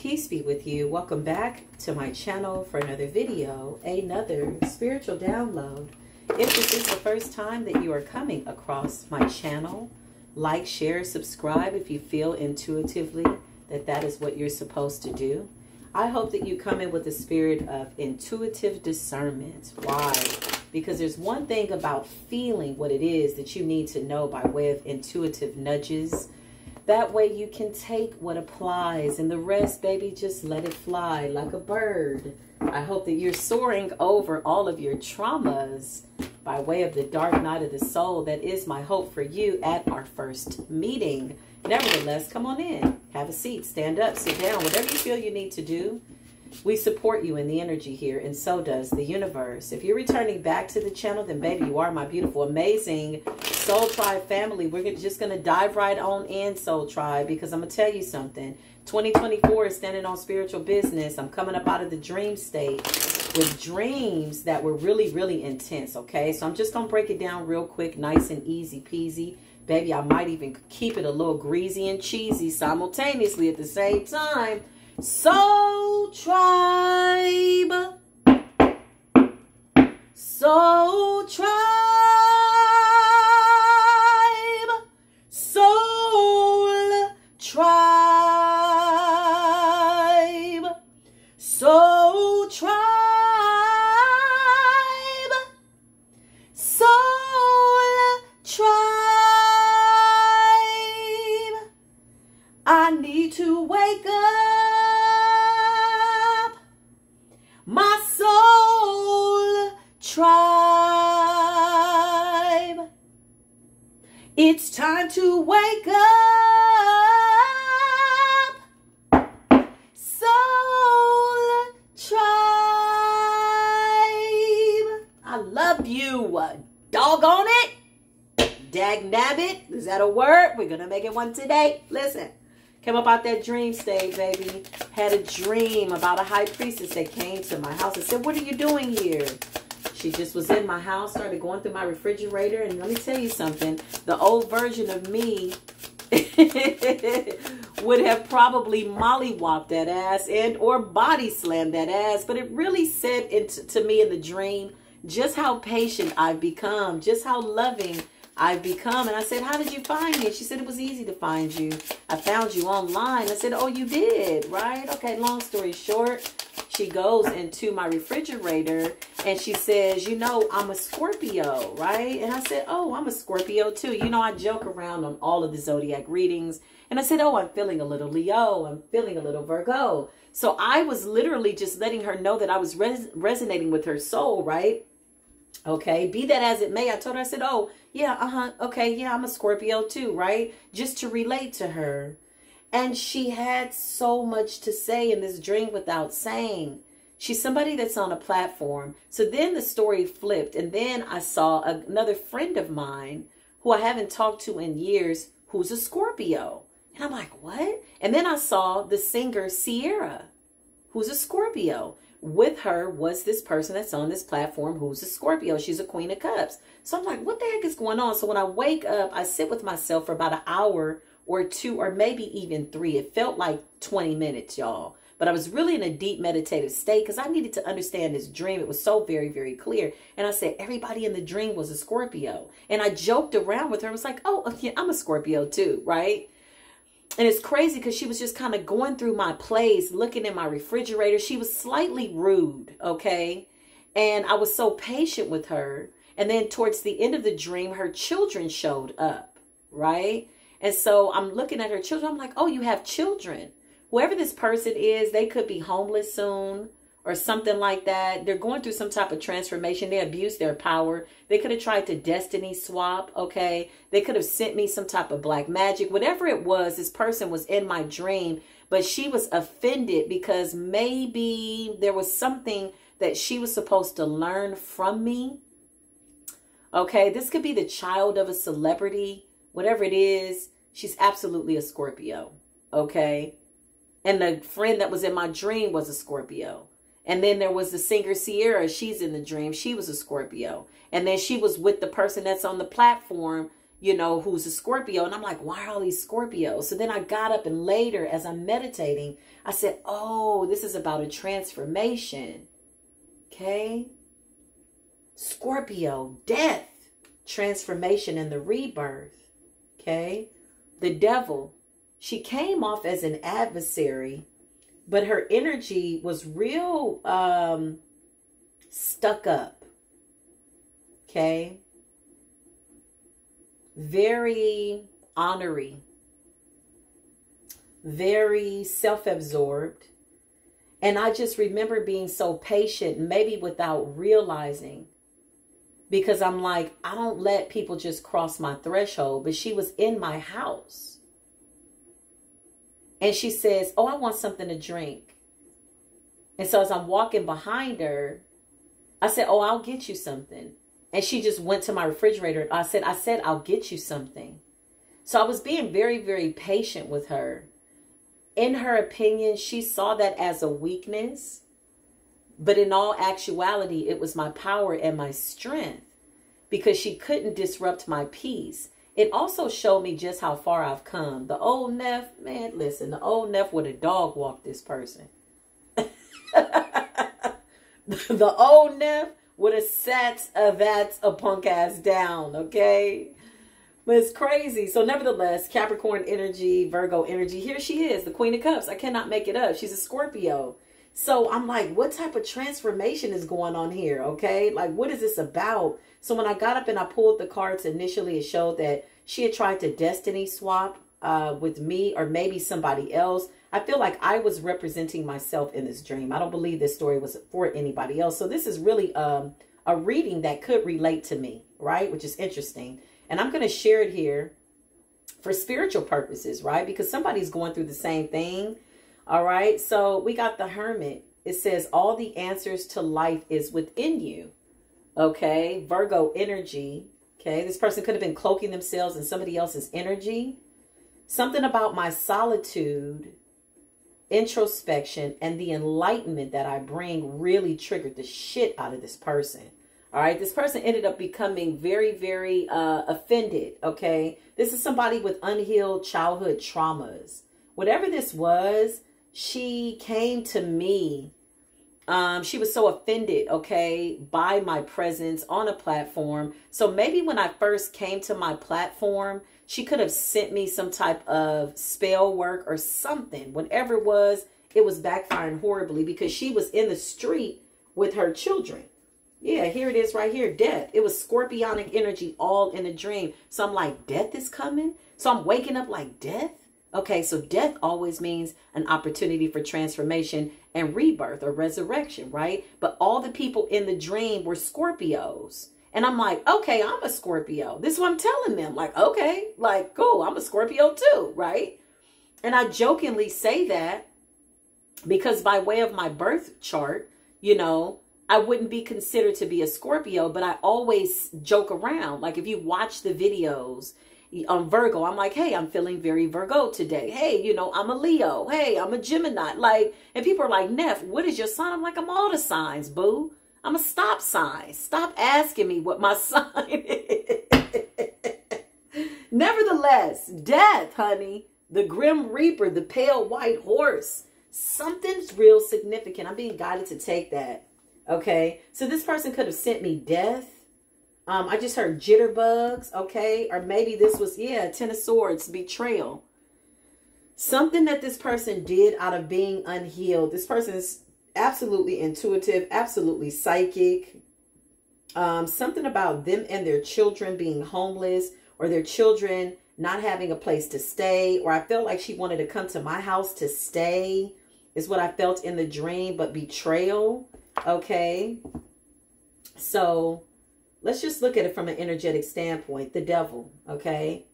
peace be with you. Welcome back to my channel for another video, another spiritual download. If this is the first time that you are coming across my channel, like, share, subscribe if you feel intuitively that that is what you're supposed to do. I hope that you come in with a spirit of intuitive discernment. Why? Because there's one thing about feeling what it is that you need to know by way of intuitive nudges. That way you can take what applies and the rest, baby, just let it fly like a bird. I hope that you're soaring over all of your traumas by way of the dark night of the soul. That is my hope for you at our first meeting. Nevertheless, come on in, have a seat, stand up, sit down, whatever you feel you need to do. We support you in the energy here, and so does the universe. If you're returning back to the channel, then baby, you are my beautiful, amazing Soul Tribe family. We're just going to dive right on in, Soul Tribe, because I'm going to tell you something. 2024 is standing on spiritual business. I'm coming up out of the dream state with dreams that were really, really intense, okay? So I'm just going to break it down real quick, nice and easy peasy. Baby, I might even keep it a little greasy and cheesy simultaneously at the same time. Soul Tribe, Soul Tribe, Soul Tribe, Soul Tribe, Soul Tribe. I need to wake up. My soul tribe. It's time to wake up. Soul tribe. I love you. Doggone it. Dag nabbit. Is that a word? We're going to make it one today. Listen. Came up out that dream state, baby. Had a dream about a high priestess that came to my house and said, what are you doing here? She just was in my house, started going through my refrigerator. And let me tell you something. The old version of me would have probably mollywopped that ass and or body slammed that ass. But it really said to me in the dream just how patient I've become, just how loving I've become. And I said, how did you find me? She said, it was easy to find you. I found you online. I said, oh, you did, right? Okay, long story short, she goes into my refrigerator and she says, you know, I'm a Scorpio, right? And I said, oh, I'm a Scorpio too. You know, I joke around on all of the zodiac readings. And I said, oh, I'm feeling a little Leo. I'm feeling a little Virgo. So I was literally just letting her know that I was resonating with her soul, right? Okay, be that as it may, I told her, I said, oh, yeah, okay, yeah, I'm a Scorpio too, right? Just to relate to her. And she had so much to say in this dream without saying. She's somebody that's on a platform. So then the story flipped. And then I saw another friend of mine who I haven't talked to in years, who's a Scorpio. And I'm like, what? And then I saw the singer Sierra, who's a Scorpio. With her was this person that's on this platform who's a Scorpio. She's a Queen of Cups. So I'm like, what the heck is going on? So when I wake up, I sit with myself for about an hour or two, or maybe even 3. It felt like 20 minutes, y'all. But I was really in a deep meditative state because I needed to understand this dream. It was so very, very clear. And I said, everybody in the dream was a Scorpio. And I joked around with her. I was like, oh, yeah, I'm a Scorpio too, right? And it's crazy because she was just kind of going through my plays, looking in my refrigerator. She was slightly rude, okay? And I was so patient with her. And then towards the end of the dream, her children showed up, right? And so I'm looking at her children. I'm like, oh, you have children. Whoever this person is, they could be homeless soon or something like that. They're going through some type of transformation. They abuse their power. They could have tried to destiny swap, okay? They could have sent me some type of black magic. Whatever it was, this person was in my dream, but she was offended because maybe there was something that she was supposed to learn from me. Okay, this could be the child of a celebrity. Whatever it is, she's absolutely a Scorpio, okay? And the friend that was in my dream was a Scorpio. And then there was the singer Sierra. She's in the dream. She was a Scorpio. And then she was with the person that's on the platform, you know, who's a Scorpio. And I'm like, why are all these Scorpios? So then I got up, and later as I'm meditating, I said, oh, this is about a transformation. Okay. Scorpio, death, transformation, and the rebirth. Okay. The devil, she came off as an adversary, but her energy was real stuck up. Okay. Very honorary. Very self-absorbed. And I just remember being so patient, maybe without realizing. Because I'm like, I don't let people just cross my threshold. But she was in my house. And she says, oh, I want something to drink. And so as I'm walking behind her, I said, oh, I'll get you something. And she just went to my refrigerator. I said, I'll get you something. So I was being very, very patient with her. In her opinion, she saw that as a weakness. But in all actuality, it was my power and my strength. Because she couldn't disrupt my peace. It also showed me just how far I've come. The old Neff, man, listen, the old Neff would have dog walked this person. The old Neff would have sat a punk ass down, okay? But it's crazy. So nevertheless, Capricorn energy, Virgo energy, here she is, the Queen of Cups. I cannot make it up. She's a Scorpio. So I'm like, what type of transformation is going on here, okay? Like, what is this about? So when I got up and I pulled the cards, initially it showed that she had tried to destiny swap with me or maybe somebody else. I feel like I was representing myself in this dream. I don't believe this story was for anybody else. So this is really a reading that could relate to me, right? Which is interesting. And I'm going to share it here for spiritual purposes, right? Because somebody's going through the same thing. All right. So we got the Hermit. It says all the answers to life is within you. Okay. Virgo energy. Okay. This person could have been cloaking themselves in somebody else's energy. Something about my solitude, introspection, and the enlightenment that I bring really triggered the shit out of this person. All right. This person ended up becoming very, very offended. Okay. This is somebody with unhealed childhood traumas. Whatever this was, she came to me. She was so offended, okay, by my presence on a platform. So maybe when I first came to my platform, she could have sent me some type of spell work or something. Whatever it was backfiring horribly because she was in the street with her children. Yeah, here it is right here, death. It was scorpionic energy all in a dream. So I'm like, death is coming? So I'm waking up like, death? Okay, so death always means an opportunity for transformation and rebirth or resurrection, right? But all the people in the dream were Scorpios. And I'm like, okay, I'm a Scorpio. This is what I'm telling them. Like, okay, like, cool, I'm a Scorpio too, right? And I jokingly say that because by way of my birth chart, you know, I wouldn't be considered to be a Scorpio, but I always joke around. Like if you watch the videos on Virgo, I'm like, hey, I'm feeling very Virgo today. Hey, you know, I'm a Leo. Hey, I'm a Gemini. Like, and people are like, Neff, what is your sign? I'm like, I'm all the signs, boo. I'm a stop sign. Stop asking me what my sign is. Nevertheless, death, honey, the Grim Reaper, the pale white horse, something's real significant. I'm being guided to take that. Okay. So this person could have sent me death. I just heard jitterbugs, okay? Or maybe this was, yeah, Ten of Swords, betrayal. Something that this person did out of being unhealed. This person is absolutely intuitive, absolutely psychic. Something about them and their children being homeless or their children not having a place to stay. Or I felt like she wanted to come to my house to stay is what I felt in the dream, but betrayal, okay? So let's just look at it from an energetic standpoint. The devil, okay?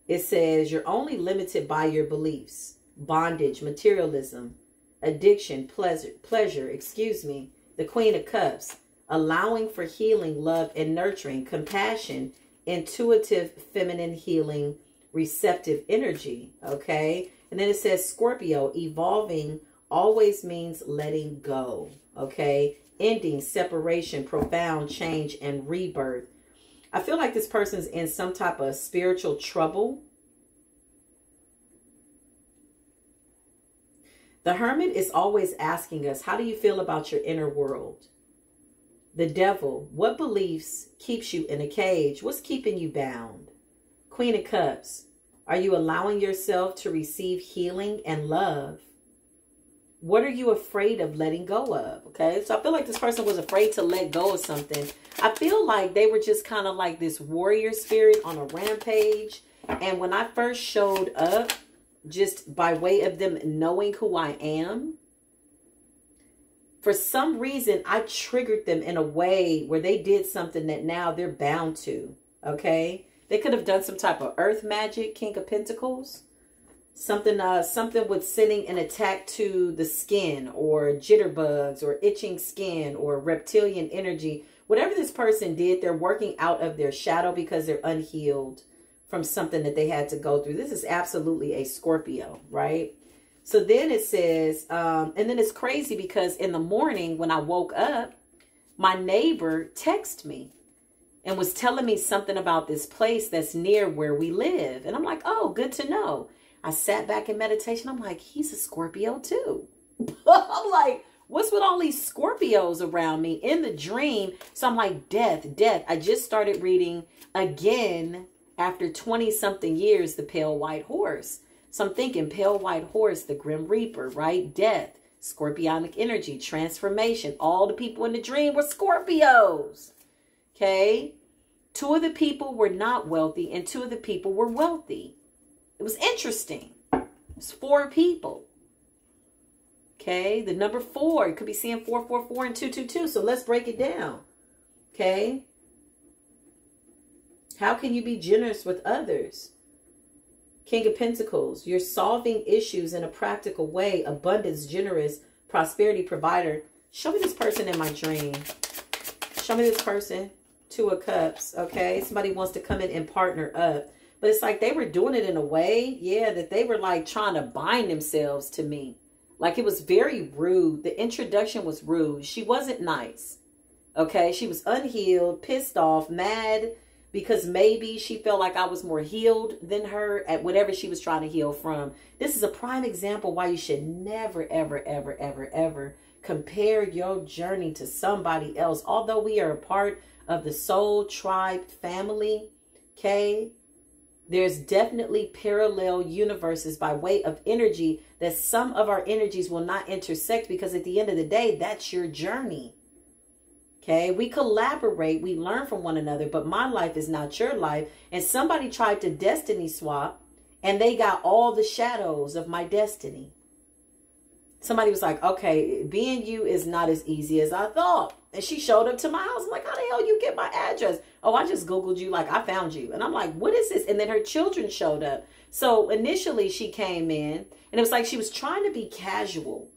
It says you're only limited by your beliefs, bondage, materialism, addiction, pleasure, the Queen of Cups, allowing for healing, love, and nurturing, compassion, intuitive, feminine healing, receptive energy, okay? And then it says Scorpio, evolving always means letting go, okay? Ending, separation, profound change, and rebirth. I feel like this person's in some type of spiritual trouble. The Hermit is always asking us, how do you feel about your inner world? The Devil, what beliefs keeps you in a cage? What's keeping you bound? Queen of Cups, are you allowing yourself to receive healing and love? What are you afraid of letting go of? Okay, so I feel like this person was afraid to let go of something. I feel like they were just kind of like this warrior spirit on a rampage. And when I first showed up, just by way of them knowing who I am, for some reason, I triggered them in a way where they did something that now they're bound to. Okay, they could have done some type of earth magic, King of Pentacles. Something with sending an attack to the skin, or jitterbugs, or itching skin, or reptilian energy. Whatever this person did, they're working out of their shadow because they're unhealed from something that they had to go through. This is absolutely a Scorpio, right? So then it says, and then it's crazy because in the morning when I woke up, my neighbor texted me and was telling me something about this place that's near where we live. And I'm like, oh, good to know. I sat back in meditation. I'm like, he's a Scorpio too. I'm like, what's with all these Scorpios around me in the dream? So I'm like, death. I just started reading again after 20-something years, The Pale White Horse. So I'm thinking Pale White Horse, the Grim Reaper, right? Death, Scorpionic energy, transformation. All the people in the dream were Scorpios. Okay. 2 of the people were not wealthy and 2 of the people were wealthy. It was interesting. It's 4 people. Okay. The number 4, you could be seeing 444 and 222. So let's break it down. Okay. How can you be generous with others? King of Pentacles, you're solving issues in a practical way. Abundance, generous, prosperity provider. Show me this person in my dream. Show me this person. 2 of Cups, okay? Somebody wants to come in and partner up. But it's like they were doing it in a way, yeah, that they were like trying to bind themselves to me. Like it was very rude. The introduction was rude. She wasn't nice, okay? She was unhealed, pissed off, mad, because maybe she felt like I was more healed than her at whatever she was trying to heal from. This is a prime example why you should never, ever, ever, ever, ever compare your journey to somebody else. Although we are a part of the soul tribe family, okay, there's definitely parallel universes by way of energy that some of our energies will not intersect, because at the end of the day, that's your journey. Okay, we collaborate, we learn from one another, but my life is not your life. And somebody tried to destiny swap and they got all the shadows of my destiny. Somebody was like, okay, being you is not as easy as I thought. And she showed up to my house. I'm like, how the hell you get my address? Oh, I just Googled you, like I found you. And I'm like, what is this? And then her children showed up. So initially she came in and it was like she was trying to be casual.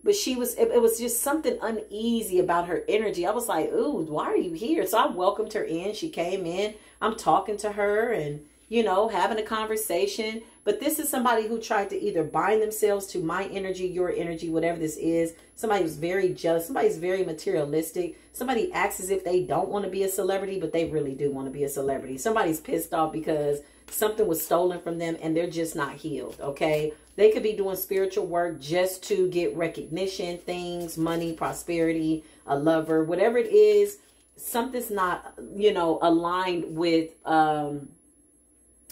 But it was just something uneasy about her energy. I was like, ooh, why are you here? So I welcomed her in. She came in. I'm talking to her and, you know, having a conversation. But this is somebody who tried to either bind themselves to my energy, your energy, whatever this is. Somebody who's very jealous. Somebody's very materialistic. Somebody acts as if they don't want to be a celebrity, but they really do want to be a celebrity. Somebody's pissed off because something was stolen from them and they're just not healed, okay? They could be doing spiritual work just to get recognition, things, money, prosperity, a lover, whatever it is. Something's not, you know, aligned with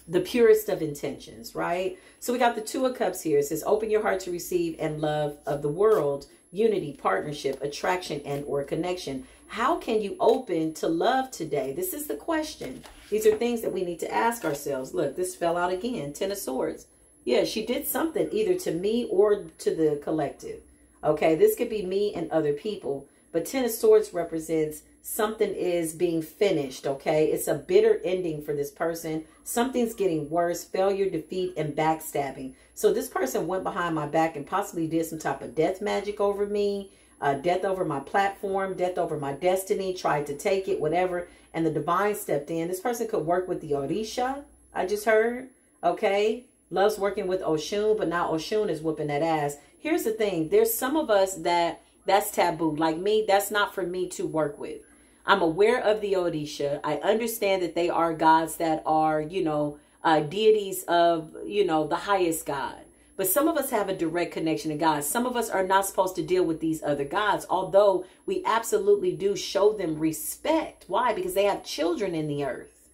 the purest of intentions, right? So we got the 2 of Cups here. It says, open your heart to receive and love of the world, unity, partnership, attraction, and or connection. How can you open to love today? This is the question. These are things that we need to ask ourselves. Look, this fell out again. 10 of Swords. Yeah, she did something either to me or to the collective. Okay, this could be me and other people. But 10 of Swords represents something is being finished, okay? It's a bitter ending for this person. Something's getting worse. Failure, defeat, and backstabbing. So this person went behind my back and possibly did some type of death magic over me. Death over my platform. Death over my destiny. Tried to take it, whatever. And the divine stepped in. This person could work with the Orisha, I just heard, okay? Loves working with Oshun, but now Oshun is whooping that ass. Here's the thing. There's some of us that's taboo. Like me, that's not for me to work with. I'm aware of the Odisha. I understand that they are gods that are, you know, deities of, you know, the highest God. But some of us have a direct connection to God. Some of us are not supposed to deal with these other gods, although we absolutely do show them respect. Why? Because they have children in the earth.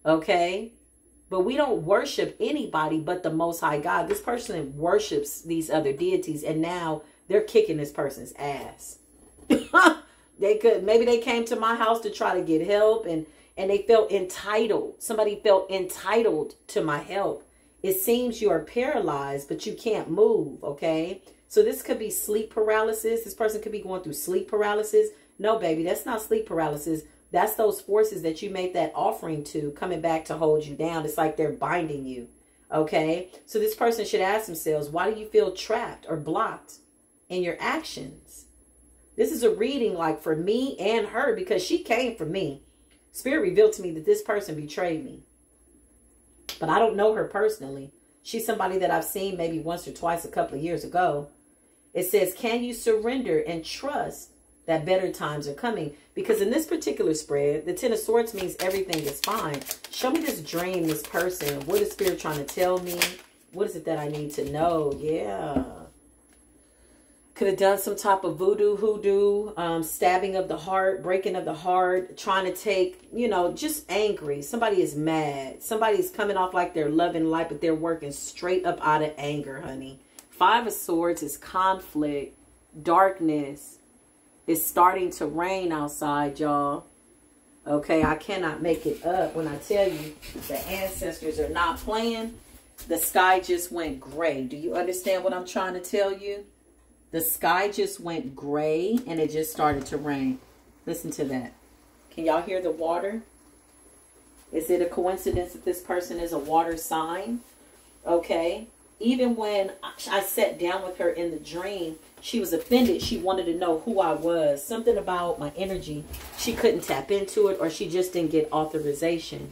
Okay? But we don't worship anybody but the Most High God. This person worships these other deities, and now they're kicking this person's ass. Maybe they came to my house to try to get help, and they felt entitled. Somebody felt entitled to my help. It seems you are paralyzed, but you can't move, okay? So this could be sleep paralysis. This person could be going through sleep paralysis. No, baby, that's not sleep paralysis. That's those forces that you made that offering to coming back to hold you down. It's like they're binding you, okay? So this person should ask themselves, why do you feel trapped or blocked in your actions? This is a reading like for me and her, because she came for me. Spirit revealed to me that this person betrayed me. But I don't know her personally. She's somebody that I've seen maybe once or twice a couple of years ago. It says, can you surrender and trust that better times are coming? Because in this particular spread, the Ten of Swords means everything is fine. Show me this dream, this person. What is Spirit trying to tell me? What is it that I need to know? Yeah. Could have done some type of voodoo, hoodoo, stabbing of the heart, breaking of the heart, trying to take, you know, just angry. Somebody is mad. Somebody's coming off like they're loving life, but they're working straight up out of anger, honey. Five of Swords is conflict, darkness. It's starting to rain outside, y'all. Okay, I cannot make it up when I tell you the ancestors are not playing. The sky just went gray. Do you understand what I'm trying to tell you? The sky just went gray and it just started to rain. Listen to that. Can y'all hear the water? Is it a coincidence that this person is a water sign? Okay. Even when I sat down with her in the dream, she was offended. She wanted to know who I was. Something about my energy. She couldn't tap into it, or she just didn't get authorization.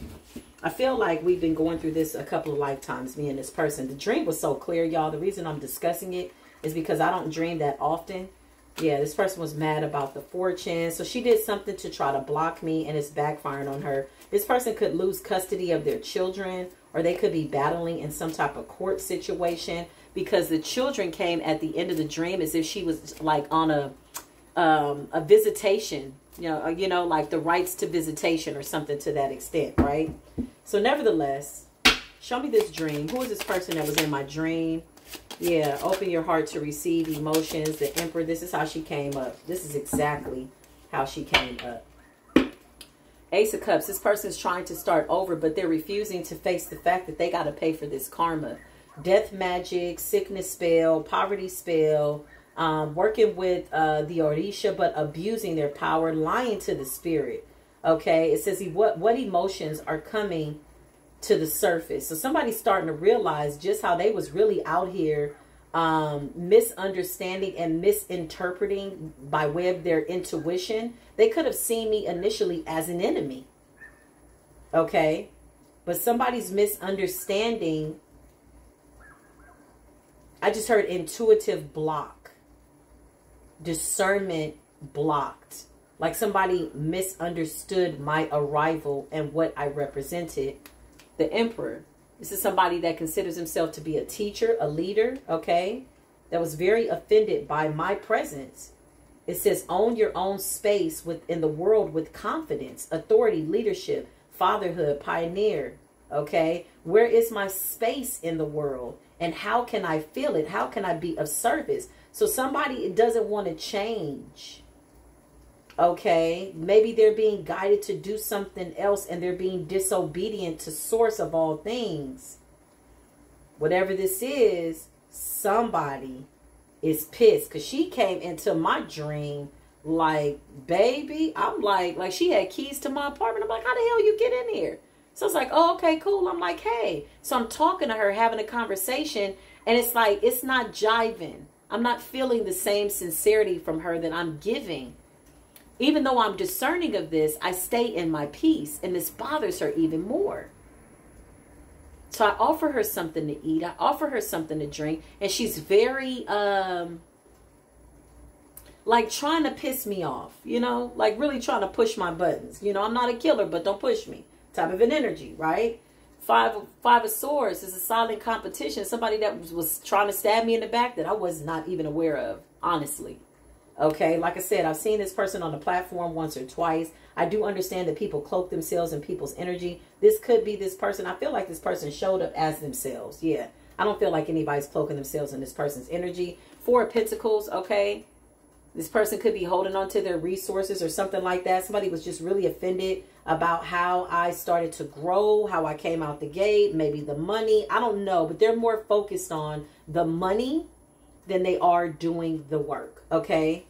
I feel like we've been going through this a couple of lifetimes, me and this person. The dream was so clear, y'all. The reason I'm discussing it is because I don't dream that often. Yeah, this person was mad about the fortune. So she did something to try to block me, and it's backfiring on her. This person could lose custody of their children, or they could be battling in some type of court situation, because the children came at the end of the dream as if she was like on a visitation, you know, like the rights to visitation or something to that extent, right? So nevertheless, show me this dream. Who is this person that was in my dream? Yeah, open your heart to receive emotions. The Emperor, this is how she came up. This is exactly how she came up. Ace of Cups, this person is trying to start over, but they're refusing to face the fact that they got to pay for this karma. Death magic, sickness spell, poverty spell, working with the Orisha, but abusing their power, lying to the spirit. Okay, it says what emotions are coming to the surface. So somebody's starting to realize just how they was really out here misunderstanding and misinterpreting by way of their intuition. They could have seen me initially as an enemy. Okay, but somebody's misunderstanding. I just heard intuitive block, discernment blocked. Like somebody misunderstood my arrival and what I represented. The Emperor. This is somebody that considers himself to be a teacher, a leader, okay? That was very offended by my presence. It says, own your own space within the world with confidence, authority, leadership, fatherhood, pioneer, okay? Where is my space in the world? And how can I feel it? How can I be of service? So somebody doesn't want to change. Okay, maybe they're being guided to do something else and they're being disobedient to source of all things. Whatever this is, somebody is pissed, because she came into my dream like, baby, I'm like she had keys to my apartment. I'm like, how the hell you get in here? So it's like, oh, okay, cool. I'm like, hey. So I'm talking to her, having a conversation, and it's like, it's not jiving. I'm not feeling the same sincerity from her that I'm giving. Even though I'm discerning of this, I stay in my peace, and this bothers her even more. So I offer her something to eat. I offer her something to drink, and she's very, like trying to piss me off, you know, like really trying to push my buttons. You know, I'm not a killer, but don't push me type of an energy, right? Five of Swords is a silent competition. Somebody that was trying to stab me in the back that I was not even aware of, honestly. Okay, like I said, I've seen this person on the platform once or twice. I do understand that people cloak themselves in people's energy. This could be this person. I feel like this person showed up as themselves. Yeah, I don't feel like anybody's cloaking themselves in this person's energy. Four of Pentacles, okay. This person could be holding on to their resources or something like that. Somebody was just really offended about how I started to grow, how I came out the gate, maybe the money. I don't know, but they're more focused on the money than they are doing the work, okay?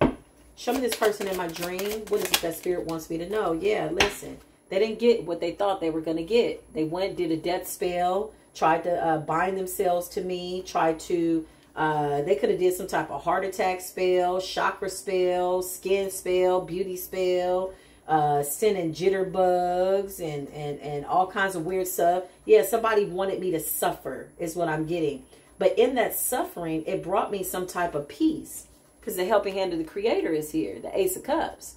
Show me this person in my dream. What is it that Spirit wants me to know? Yeah, listen. They didn't get what they thought they were going to get. They went, did a death spell, tried to bind themselves to me, tried to... they could have did some type of heart attack spell, chakra spell, skin spell, beauty spell, sending jitterbugs and all kinds of weird stuff. Yeah, somebody wanted me to suffer is what I'm getting. But in that suffering, it brought me some type of peace because the helping hand of the Creator is here, the Ace of Cups.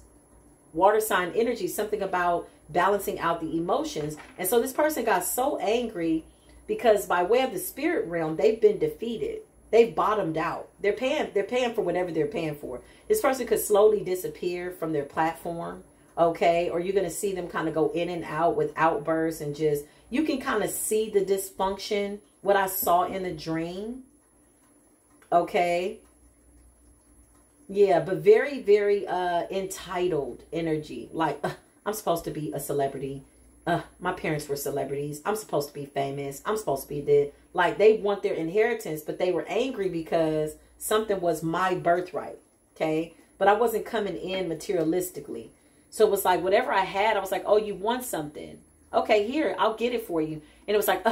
Water sign energy, something about balancing out the emotions. And so this person got so angry because by way of the spirit realm, they've been defeated. They've bottomed out. They're paying for whatever they're paying for. This person could slowly disappear from their platform, okay? Or you're going to see them kind of go in and out with outbursts and just, you can kind of see the dysfunction, what I saw in the dream, okay? Yeah, but very, very entitled energy. Like, I'm supposed to be a celebrity. My parents were celebrities. I'm supposed to be famous. I'm supposed to be dead. Like, they want their inheritance, but they were angry because something was my birthright, okay? But I wasn't coming in materialistically. So it was like, whatever I had, I was like, oh, you want something? Okay, here, I'll get it for you. And it was like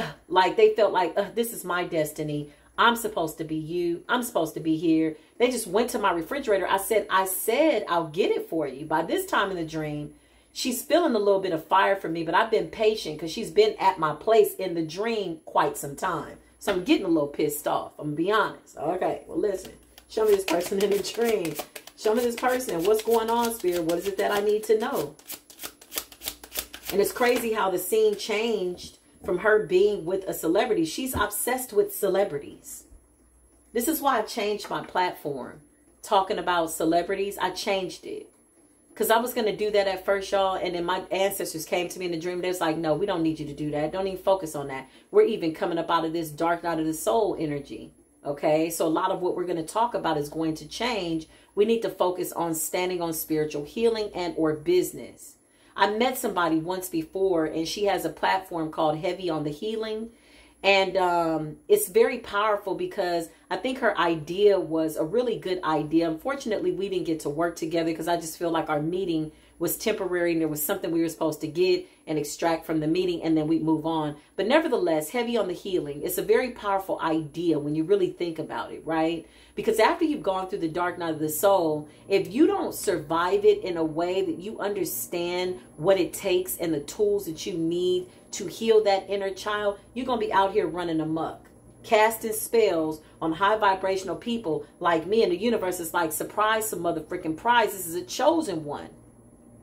they felt like, this is my destiny. I'm supposed to be you. I'm supposed to be here. They just went to my refrigerator. I said, I'll get it for you. By this time in the dream, she's feeling a little bit of fire for me, but I've been patient because she's been at my place in the dream quite some time. So I'm getting a little pissed off. I'm going to be honest. Okay, well, listen. Show me this person in the dream. Show me this person. What's going on, Spirit? What is it that I need to know? And it's crazy how the scene changed from her being with a celebrity. She's obsessed with celebrities. This is why I changed my platform. Talking about celebrities, I changed it. Because I was going to do that at first, y'all. And then my ancestors came to me in the dream. They was like, no, we don't need you to do that. Don't even focus on that. We're even coming up out of this dark night of the soul energy. Okay. So a lot of what we're going to talk about is going to change. We need to focus on standing on spiritual healing and or business. I met somebody once before and she has a platform called Heavy on the Healing. And it's very powerful because I think her idea was a really good idea. Unfortunately, we didn't get to work together because I just feel like our meeting was temporary and there was something we were supposed to get and extract from the meeting and then we move on. But nevertheless, Heavy on the Healing, it's a very powerful idea when you really think about it, right? Because after you've gone through the dark night of the soul, if you don't survive it in a way that you understand what it takes and the tools that you need to heal that inner child, you're going to be out here running amok, casting spells on high vibrational people like me. And the universe is like, surprise, some motherfucking prize. This is a chosen one.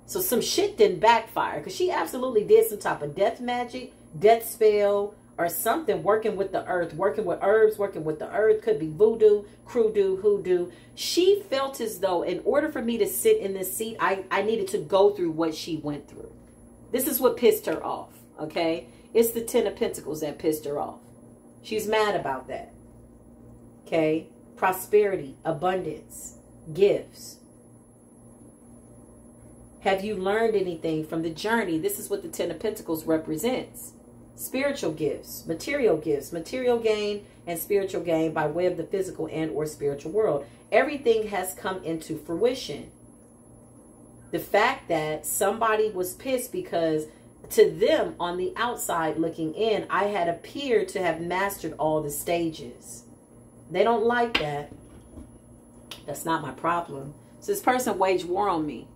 So some shit didn't backfire because she absolutely did some type of death magic, death spell, or something working with the earth, working with herbs, working with the earth. Could be voodoo, croodoo, hoodoo. She felt as though in order for me to sit in this seat, I needed to go through what she went through. This is what pissed her off, okay? It's the Ten of Pentacles that pissed her off. She's mad about that, okay? Prosperity, abundance, gifts. Have you learned anything from the journey? This is what the Ten of Pentacles represents. Spiritual gifts, material gain, and spiritual gain by way of the physical and or spiritual world. Everything has come into fruition. The fact that somebody was pissed because to them on the outside looking in, I had appeared to have mastered all the stages. They don't like that. That's not my problem. So this person waged war on me.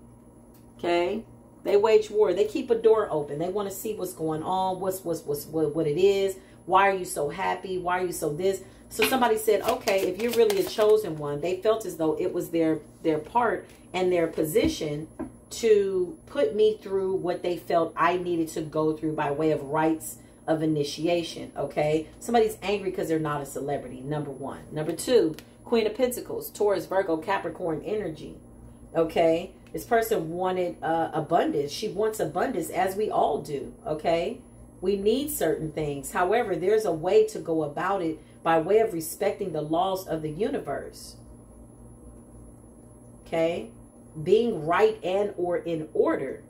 Okay, they wage war. They keep a door open. They want to see what's going on, what it is. Why are you so happy? Why are you so this? So somebody said, okay, if you're really a chosen one, they felt as though it was their part and their position to put me through what they felt I needed to go through by way of rites of initiation. Okay. Somebody's angry because they're not a celebrity. Number one. Number two, Queen of Pentacles, Taurus, Virgo, Capricorn energy. Okay. This person wanted abundance. She wants abundance, as we all do. Okay. We need certain things. However, there's a way to go about it by way of respecting the laws of the universe. Okay. Being right and or in order.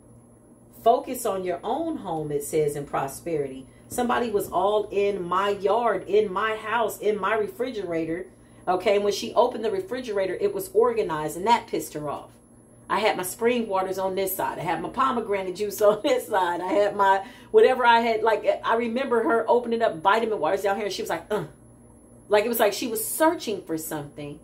Focus on your own home, it says, in prosperity. Somebody was all in my yard, in my house, in my refrigerator. Okay. And when she opened the refrigerator, it was organized, and that pissed her off. I had my spring waters on this side. I had my pomegranate juice on this side. I had my whatever I had. Like, I remember her opening up vitamin waters down here. And she was like, Like, it was like she was searching for something,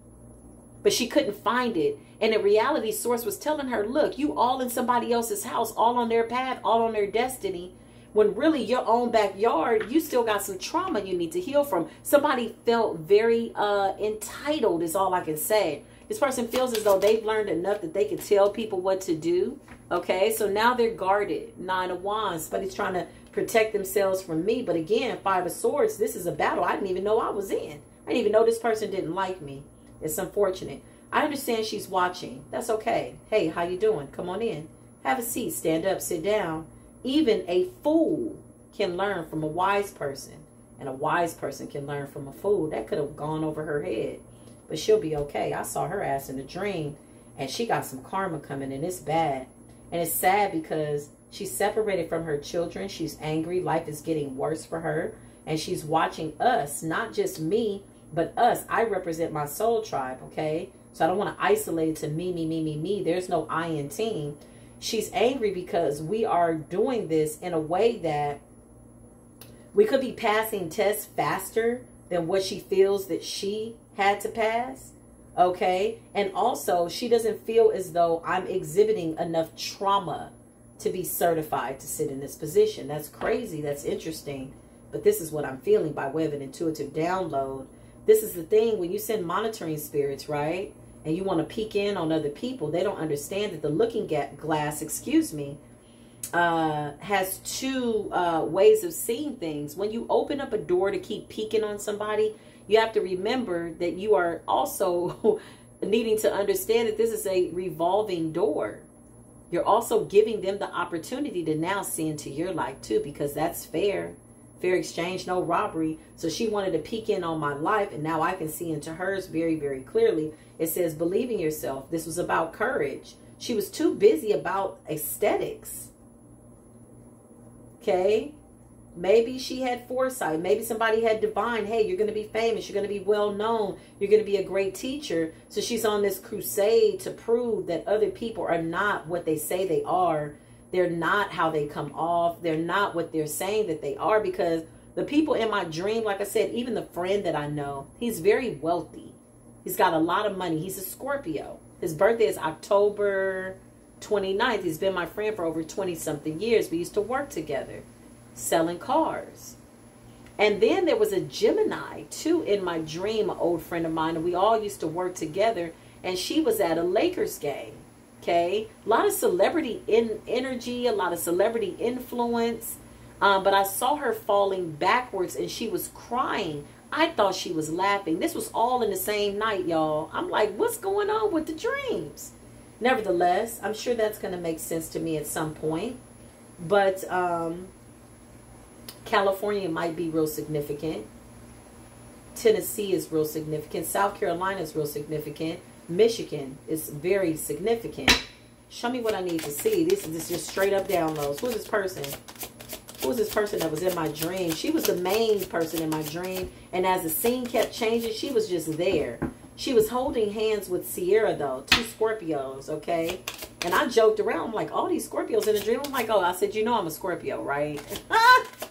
but she couldn't find it. And in reality, Source was telling her, look, you all in somebody else's house, all on their path, all on their destiny. When really your own backyard, you still got some trauma you need to heal from. Somebody felt very entitled is all I can say. This person feels as though they've learned enough that they can tell people what to do. Okay, so now they're guarded. 9 of Wands. Somebody's trying to protect themselves from me. But again, 5 of Swords. This is a battle I didn't even know I was in. I didn't even know this person didn't like me. It's unfortunate. I understand she's watching. That's okay. Hey, how you doing? Come on in. Have a seat. Stand up. Sit down. Even a fool can learn from a wise person. And a wise person can learn from a fool. That could have gone over her head. But she'll be okay. I saw her ass in a dream, and she got some karma coming, and it's bad. And it's sad because she's separated from her children. She's angry. Life is getting worse for her. And she's watching us, not just me, but us. I represent my soul tribe, okay? So I don't want to isolate it to me. There's no I in team. She's angry because we are doing this in a way that we could be passing tests faster than what she feels that she had to pass. Okay. And also, she doesn't feel as though I'm exhibiting enough trauma to be certified to sit in this position. That's crazy. That's interesting. But this is what I'm feeling by way of an intuitive download. This is the thing when you send monitoring spirits, right? And you want to peek in on other people. They don't understand that the looking glass, has two ways of seeing things. When you open up a door to keep peeking on somebody, you have to remember that you are also needing to understand that this is a revolving door. You're also giving them the opportunity to now see into your life too, because that's fair. Fair exchange, no robbery. So she wanted to peek in on my life, and now I can see into hers very, very clearly. It says, believe in yourself. This was about courage. She was too busy about aesthetics. Okay. Maybe she had foresight. Maybe somebody had divine. Hey, you're going to be famous. You're going to be well known. You're going to be a great teacher. So she's on this crusade to prove that other people are not what they say they are. They're not how they come off. They're not what they're saying that they are, because the people in my dream, like I said, even the friend that I know, he's very wealthy. He's got a lot of money. He's a Scorpio. His birthday is October 29th. He's been my friend for over 20-something years. We used to work together selling cars. And then there was a Gemini, too, in my dream, an old friend of mine. And we all used to work together. And she was at a Lakers game. Okay, a lot of celebrity energy, a lot of celebrity influence. But I saw her falling backwards and she was crying. I thought she was laughing. This was all in the same night, y'all. I'm like, what's going on with the dreams? Nevertheless, I'm sure that's going to make sense to me at some point. But California might be real significant. Tennessee is real significant. South Carolina is real significant. Michigan is very significant. Show me what I need to see. This is just straight up downloads. Who's this person? Who was this person that was in my dream? She was the main person in my dream. And as the scene kept changing, she was just there. She was holding hands with Sierra, though. 2 Scorpios, okay? And I joked around. I'm like, all these Scorpios in the dream. I'm like, oh, I said, you know I'm a Scorpio, right?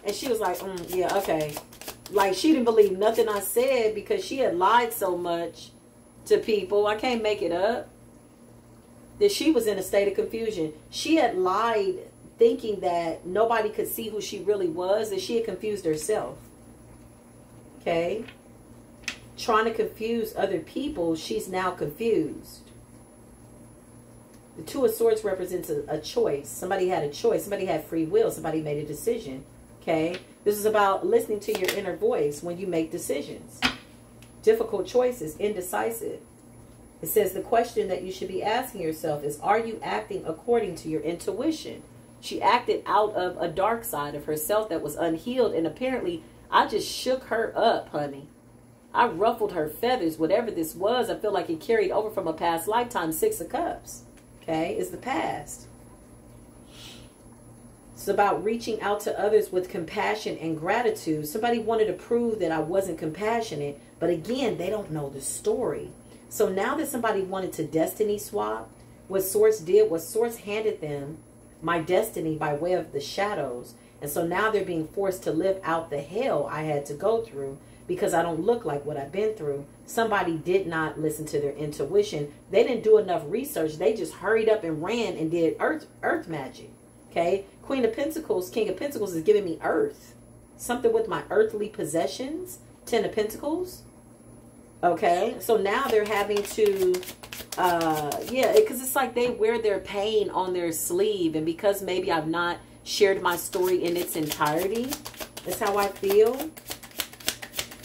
And she was like, yeah, okay. Like, she didn't believe nothing I said because she had lied so much to people. I can't make it up. That she was in a state of confusion. She had lied thinking that nobody could see who she really was, and she had confused herself. Okay. trying to confuse other people, she's now confused. The Two of Swords represents a choice. Somebody had a choice. Somebody had free will. Somebody made a decision. Okay? This is about listening to your inner voice when you make decisions. Difficult choices, indecisive. It says the question that you should be asking yourself is, are you acting according to your intuition? She acted out of a dark side of herself that was unhealed, and apparently I just shook her up, honey. I ruffled her feathers. Whatever this was, I feel like it carried over from a past lifetime. Six of Cups, okay, is the past. It's about reaching out to others with compassion and gratitude. Somebody wanted to prove that I wasn't compassionate, but again, they don't know the story. So now that somebody wanted to destiny swap, what Source did was Source handed them my destiny by way of the shadows. And so now they're being forced to live out the hell I had to go through because I don't look like what I've been through. Somebody did not listen to their intuition. They didn't do enough research. They just hurried up and ran and did earth magic. Okay? Queen of Pentacles, King of Pentacles is giving me earth. Something with my earthly possessions. Ten of Pentacles. Okay? So now they're having to, yeah, because it's like they wear their pain on their sleeve. And because maybe I've not shared my story in its entirety, that's how I feel.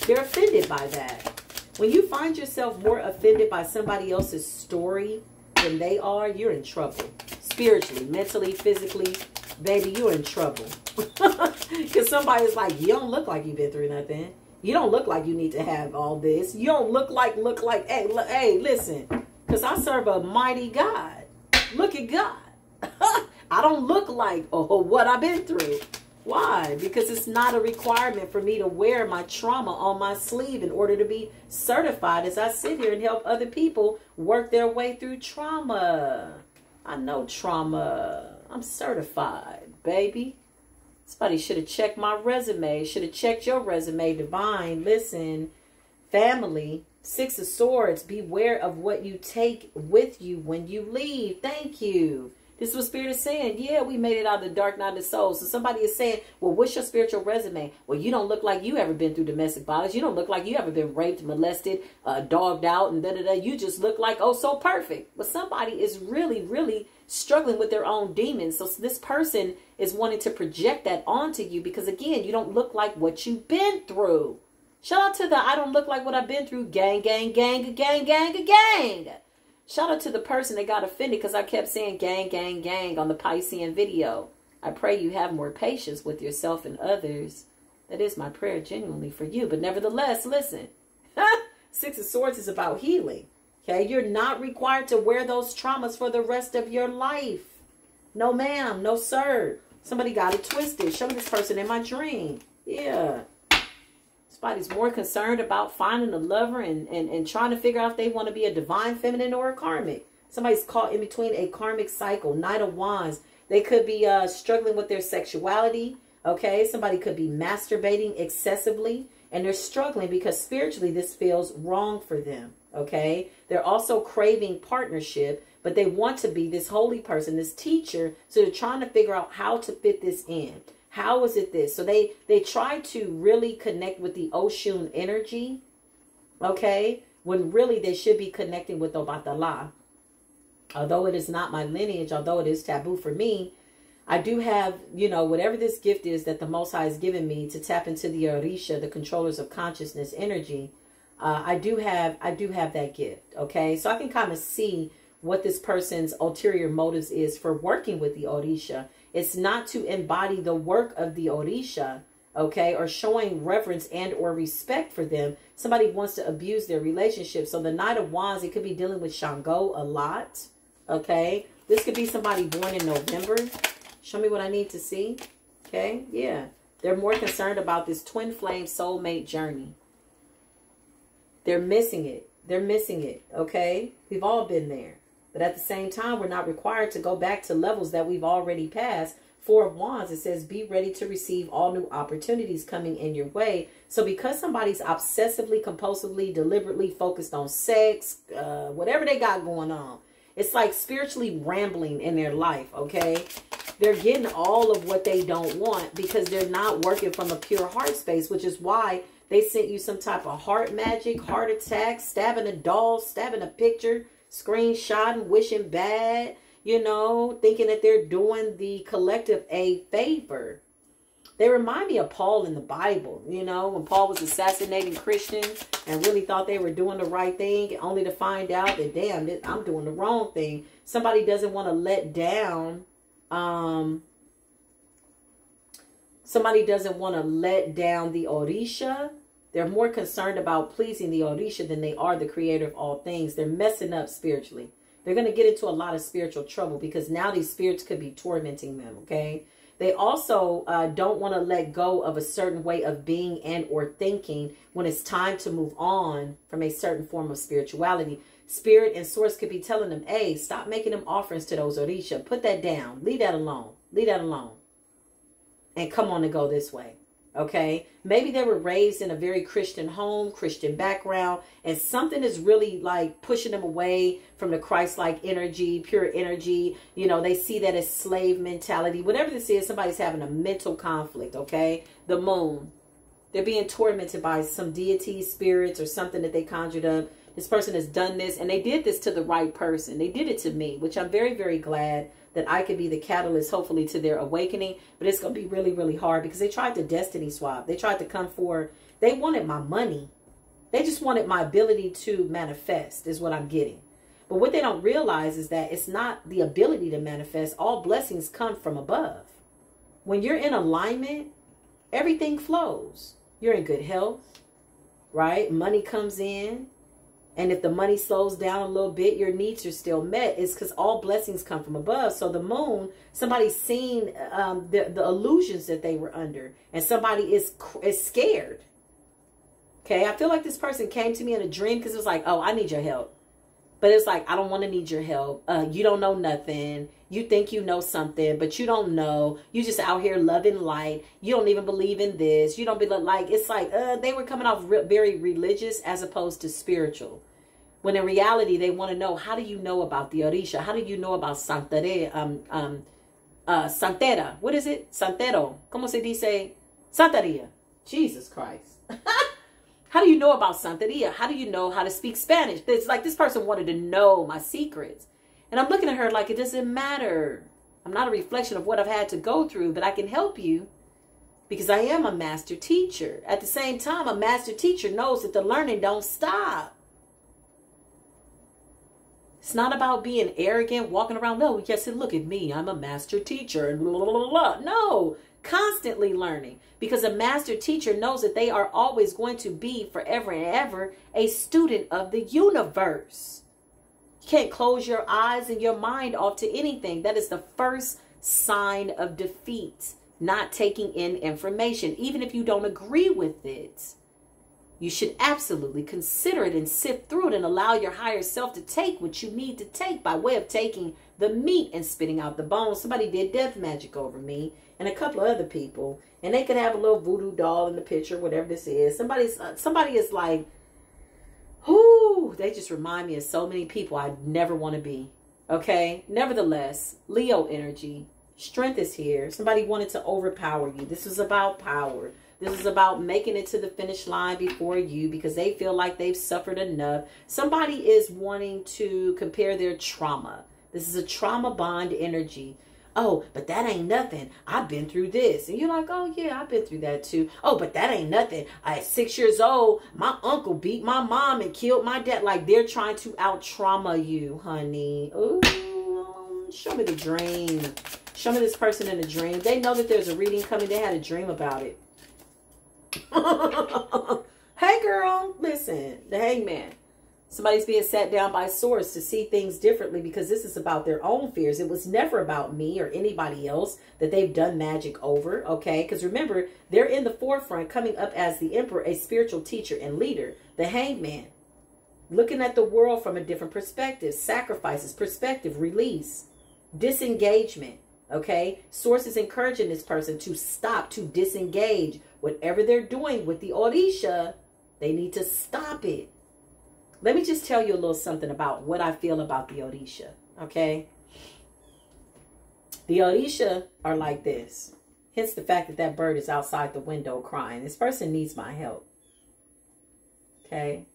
They're offended by that. When you find yourself more offended by somebody else's story than they are, you're in trouble. Spiritually, mentally, physically, baby, you're in trouble. Because somebody's like, you don't look like you've been through nothing. You don't look like you need to have all this. You don't look like, hey, listen. Because I serve a mighty God. Look at God. I don't look like what I've been through. Why? Because it's not a requirement for me to wear my trauma on my sleeve in order to be certified as I sit here and help other people work their way through trauma. I know trauma. I'm certified, baby. Somebody should have checked my resume. Should have checked your resume, divine. Listen, family, Six of Swords. Beware of what you take with you when you leave. Thank you. This is what Spirit is saying. Yeah, we made it out of the dark night of the soul. So somebody is saying, well, what's your spiritual resume? Well, you don't look like you ever been through domestic violence. You don't look like you ever been raped, molested, dogged out, and da-da-da. You just look like, oh, so perfect. But somebody is really, really struggling with their own demons. So this person is wanting to project that onto you because, again, you don't look like what you've been through. Shout out to the I don't look like what I've been through. Gang, gang, gang, gang, gang, gang. Shout out to the person that got offended because I kept saying gang, gang, gang on the Piscean video. I pray you have more patience with yourself and others. That is my prayer genuinely for you. But nevertheless, listen. Six of Swords is about healing. Okay, you're not required to wear those traumas for the rest of your life. No, ma'am. No, sir. Somebody got it twisted. Show me this person in my dream. Yeah. Somebody's more concerned about finding a lover and trying to figure out if they want to be a divine feminine or a karmic. Somebody's caught in between a karmic cycle. Knight of Wands. They could be struggling with their sexuality. Okay. Somebody could be masturbating excessively. And they're struggling because spiritually this feels wrong for them. Okay. They're also craving partnership. But they want to be this holy person, this teacher. So they're trying to figure out how to fit this in. How is it this? So they try to really connect with the Oshun energy, okay, when really they should be connecting with Obatala. Although it is not my lineage, although it is taboo for me, I do have, you know, whatever this gift is that the Most High has given me to tap into the Orisha, the controllers of consciousness energy. I do have that gift, okay? So I can kind of see what this person's ulterior motives is for working with the Orisha. It's not to embody the work of the Orisha, okay, or showing reverence and or respect for them. Somebody wants to abuse their relationship. So the Knight of Wands, it could be dealing with Shango a lot, okay. This could be somebody born in November. Show me what I need to see, okay. Yeah, they're more concerned about this twin flame soulmate journey. They're missing it. They're missing it, okay. We've all been there. But at the same time, we're not required to go back to levels that we've already passed. Four of Wands, it says, be ready to receive all new opportunities coming in your way. So because somebody's obsessively, compulsively, deliberately focused on sex, whatever they got going on, it's like spiritually rambling in their life, okay? They're getting all of what they don't want because they're not working from a pure heart space, which is why They sent you some type of heart magic, heart attack, stabbing a doll, stabbing a picture, screenshotting, wishing bad, you know, thinking that they're doing the collective a favor. They remind me of Paul in the Bible, you know, when Paul was assassinating Christians and really thought they were doing the right thing, only to find out that, damn, I'm doing the wrong thing. Somebody doesn't want to let down, somebody doesn't want to let down the Orisha. They're more concerned about pleasing the Orisha than they are the creator of all things. They're messing up spiritually. They're going to get into a lot of spiritual trouble because now these spirits could be tormenting them, okay? They also don't want to let go of a certain way of being and or thinking when it's time to move on from a certain form of spirituality. Spirit and source could be telling them, hey, stop making them offerings to those Orisha. Put that down. Leave that alone. Leave that alone. And come on and go this way. Okay, maybe they were raised in a very Christian home, Christian background, and something is really like pushing them away from the Christ-like energy, pure energy. You know, they see that as slave mentality. Whatever this is, somebody's having a mental conflict, okay? The moon. They're being tormented by some deity, spirits, or something that they conjured up. This person has done this, and they did this to the right person. They did it to me, which I'm very, very glad that I could be the catalyst, hopefully, to their awakening. But it's going to be really, really hard because they tried to destiny swap. They tried to come for, they wanted my money. They just wanted my ability to manifest is what I'm getting. But what they don't realize is that it's not the ability to manifest. All blessings come from above. When you're in alignment, everything flows. You're in good health, right? Money comes in. And if the money slows down a little bit, your needs are still met. It's because all blessings come from above. So the moon, somebody's seen the illusions that they were under. And somebody is scared. Okay, I feel like this person came to me in a dream because it was like, oh, I need your help. But it's like, I don't want to need your help. You don't know nothing. You think you know something, but you don't know. You just out here loving light. You don't even believe in this. You don't believe, like, it's like they were coming off very religious as opposed to spiritual. When in reality, they want to know, how do you know about the Orisha? How do you know about Santera? What is it? Santero. ¿Cómo se dice? Santeria. Jesus Christ. How do you know about Santeria? How do you know how to speak Spanish? It's like this person wanted to know my secrets. And I'm looking at her like, it doesn't matter. I'm not a reflection of what I've had to go through, but I can help you because I am a master teacher. At the same time, a master teacher knows that the learning don't stop. It's not about being arrogant, walking around, no, yes, and look at me, I'm a master teacher, and blah, blah, blah, blah. No, constantly learning. Because a master teacher knows that they are always going to be forever and ever a student of the universe. You can't close your eyes and your mind off to anything. That is the first sign of defeat, not taking in information, even if you don't agree with it. You should absolutely consider it and sift through it and allow your higher self to take what you need to take by way of taking the meat and spitting out the bones. Somebody did death magic over me and a couple of other people. And they could have a little voodoo doll in the picture, whatever this is. Somebody is like, whoo, they just remind me of so many people I never want to be. Okay? Nevertheless, Leo energy. Strength is here. Somebody wanted to overpower you. This is about power. This is about making it to the finish line before you because they feel like they've suffered enough. Somebody is wanting to compare their trauma. This is a trauma bond energy. Oh, but that ain't nothing. I've been through this. And you're like, oh, yeah, I've been through that too. Oh, but that ain't nothing. At 6 years old, my uncle beat my mom and killed my dad. Like they're trying to out-trauma you, honey. Ooh, show me the dream. Show me this person in a dream. They know that there's a reading coming. They had a dream about it. Hey girl, listen, the hangman. Somebody's being sat down by source to see things differently because this is about their own fears. It was never about me or anybody else that they've done magic over, okay? Because remember, they're in the forefront coming up as the emperor, a spiritual teacher and leader, the hangman. Looking at the world from a different perspective, sacrifices, perspective, release, disengagement. Okay, source is encouraging this person to stop, to disengage. Whatever they're doing with the Orisha, they need to stop it. Let me just tell you a little something about what I feel about the Orisha. Okay, the Orisha are like this. Hence the fact that that bird is outside the window crying. This person needs my help. Okay.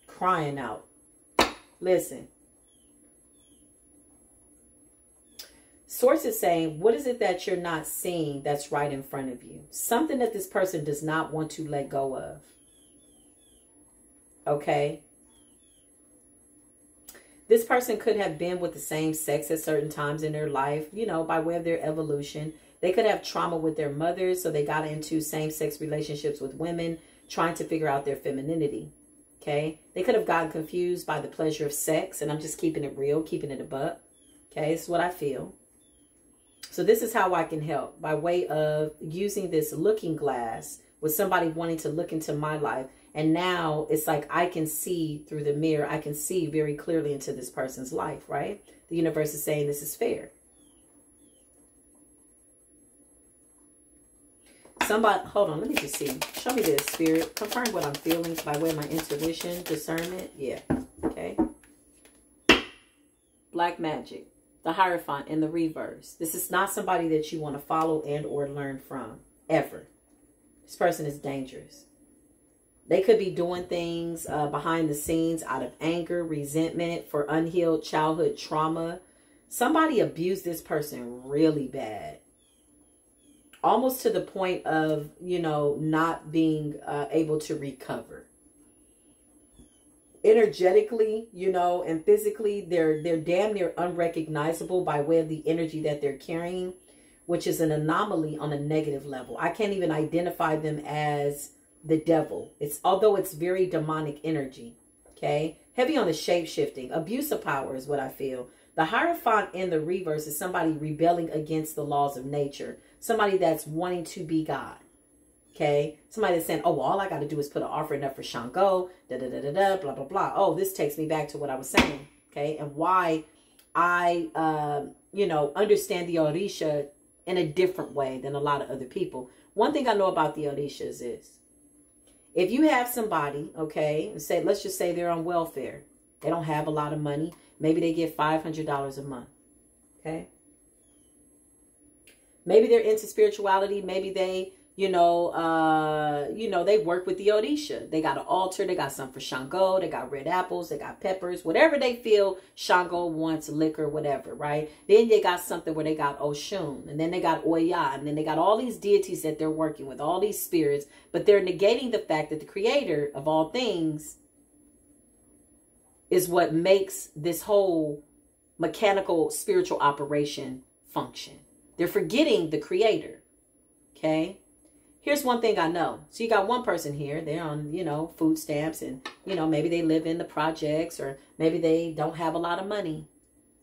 Crying out. Listen. Source is saying, what is it that you're not seeing that's right in front of you? Something that this person does not want to let go of. Okay. This person could have been with the same sex at certain times in their life, you know, by way of their evolution. They could have trauma with their mothers, so they got into same-sex relationships with women, trying to figure out their femininity. Okay. They could have gotten confused by the pleasure of sex, and I'm just keeping it real, keeping it a buck. Okay. This is what I feel. So this is how I can help, by way of using this looking glass with somebody wanting to look into my life. And now it's like I can see through the mirror. I can see very clearly into this person's life, right? The universe is saying this is fair. Somebody, hold on, let me just see. Show me this, Spirit. Confirm what I'm feeling by way of my intuition, discernment. Yeah, okay. Black magic. The Hierophant in the reverse. This is not somebody that you want to follow and or learn from, ever. This person is dangerous. They could be doing things behind the scenes out of anger, resentment, for unhealed childhood trauma. Somebody abused this person really bad. Almost to the point of, you know, not being able to recover. Energetically, you know, and physically, they're damn near unrecognizable by way of the energy that they're carrying, which is an anomaly on a negative level. I can't even identify them as the devil. Although it's very demonic energy. Okay. Heavy on the shape-shifting. Abuse of power is what I feel. The Hierophant in the reverse is somebody rebelling against the laws of nature. Somebody that's wanting to be God. Okay. Somebody that's saying, oh, well, all I got to do is put an offering up for Shango, blah, blah, blah. Oh, this takes me back to what I was saying. Okay. And why I, you know, understand the Orisha in a different way than a lot of other people. One thing I know about the Orishas is, if you have somebody, okay, and say, let's just say they're on welfare. They don't have a lot of money. Maybe they get $500 a month. Okay. Maybe they're into spirituality. Maybe they, you know, they work with the Orisha. They got an altar. They got something for Shango. They got red apples. They got peppers. Whatever they feel Shango wants, liquor, whatever, right? Then they got something where they got Oshun. And then they got Oya. And then they got all these deities that they're working with, all these spirits. But they're negating the fact that the creator of all things is what makes this whole mechanical spiritual operation function. They're forgetting the creator. Okay. Here's one thing I know. So you got one person here. They're on, you know, food stamps, and, you know, maybe they live in the projects, or maybe they don't have a lot of money.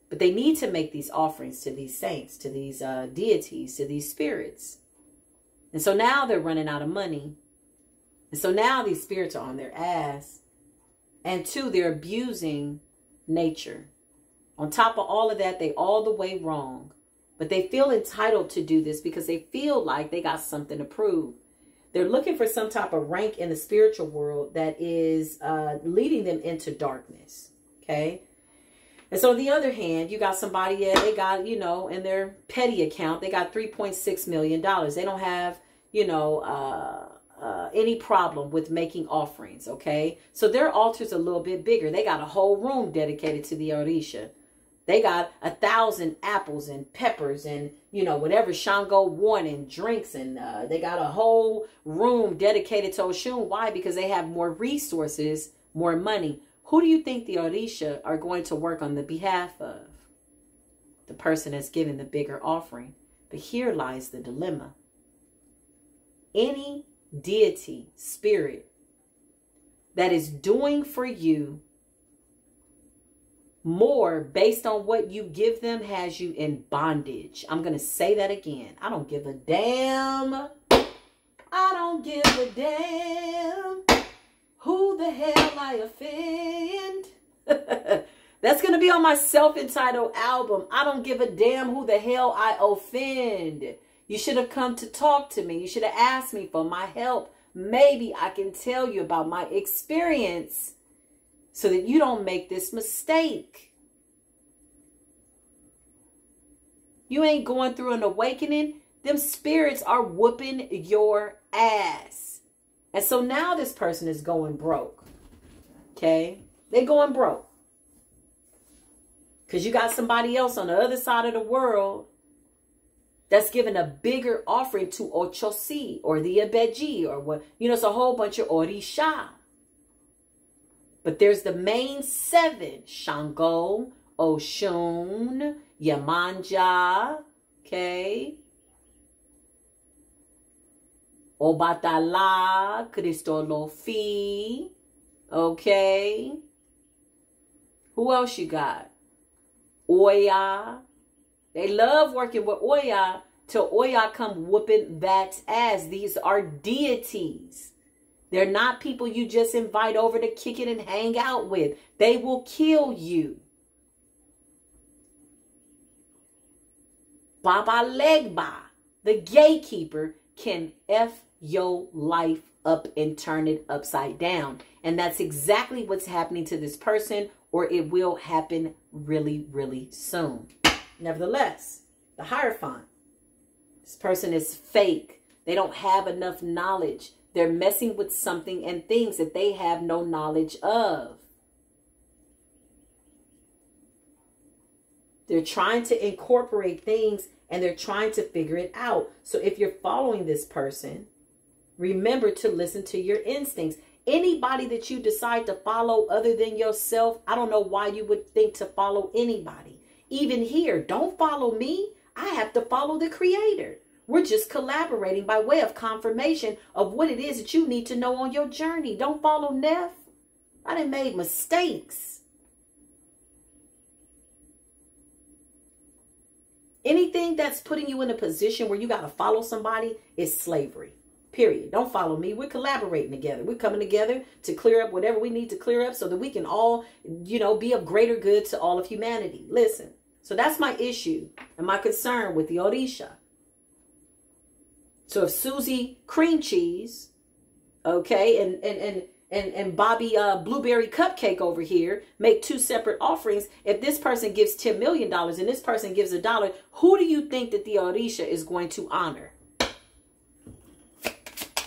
But they need to make these offerings to these saints, to these deities, to these spirits. And so now they're running out of money. And so now these spirits are on their ass. And two, they're abusing nature. On top of all of that, they all the way wrong. But they feel entitled to do this because they feel like they got something to prove. They're looking for some type of rank in the spiritual world that is leading them into darkness. Okay. And so on the other hand, you got somebody, they got, you know, in their petty account, they got $3.6 million. They don't have, you know, any problem with making offerings. Okay. So their altar's a little bit bigger. They got a whole room dedicated to the Orisha. They got 1,000 apples and peppers and, you know, whatever Shango want, and drinks. And they got a whole room dedicated to Oshun. Why? Because they have more resources, more money. Who do you think the Orisha are going to work on the behalf of? The person that's giving the bigger offering. But here lies the dilemma. Any deity, spirit that is doing for you more based on what you give them has you in bondage. I'm going to say that again. I don't give a damn. I don't give a damn who the hell I offend. That's going to be on my self-entitled album. I don't give a damn who the hell I offend. You should have come to talk to me. You should have asked me for my help. Maybe I can tell you about my experience so that you don't make this mistake. You ain't going through an awakening. Them spirits are whooping your ass. And so now this person is going broke. Okay? They're going broke. Because you got somebody else on the other side of the world that's giving a bigger offering to Ochosi or the Abeji or what. You know, it's a whole bunch of Orisha. But there's the main 7. Shango, Oshun, Yamanja, okay? Obatala, Kristolofi, okay? Who else you got? Oya. They love working with Oya till Oya come whooping that ass. These are deities. They're not people you just invite over to kick it and hang out with. They will kill you. Baba Legba, the gatekeeper, can F your life up and turn it upside down. And that's exactly what's happening to this person, or it will happen really, really soon. Nevertheless, the Hierophant, this person is fake. They don't have enough knowledge. They're messing with something and things that they have no knowledge of. They're trying to incorporate things and they're trying to figure it out. So if you're following this person, remember to listen to your instincts. Anybody that you decide to follow other than yourself, I don't know why you would think to follow anybody. Even here, don't follow me. I have to follow the Creator. We're just collaborating by way of confirmation of what it is that you need to know on your journey. Don't follow Neff. I done made mistakes. Anything that's putting you in a position where you got to follow somebody is slavery. Period. Don't follow me. We're collaborating together. We're coming together to clear up whatever we need to clear up so that we can all, you know, be of greater good to all of humanity. Listen. So that's my issue and my concern with the Orisha. So if Susie Cream Cheese, okay, and Bobby Blueberry Cupcake over here make 2 separate offerings, if this person gives $10 million and this person gives $1, who do you think that the Orisha is going to honor?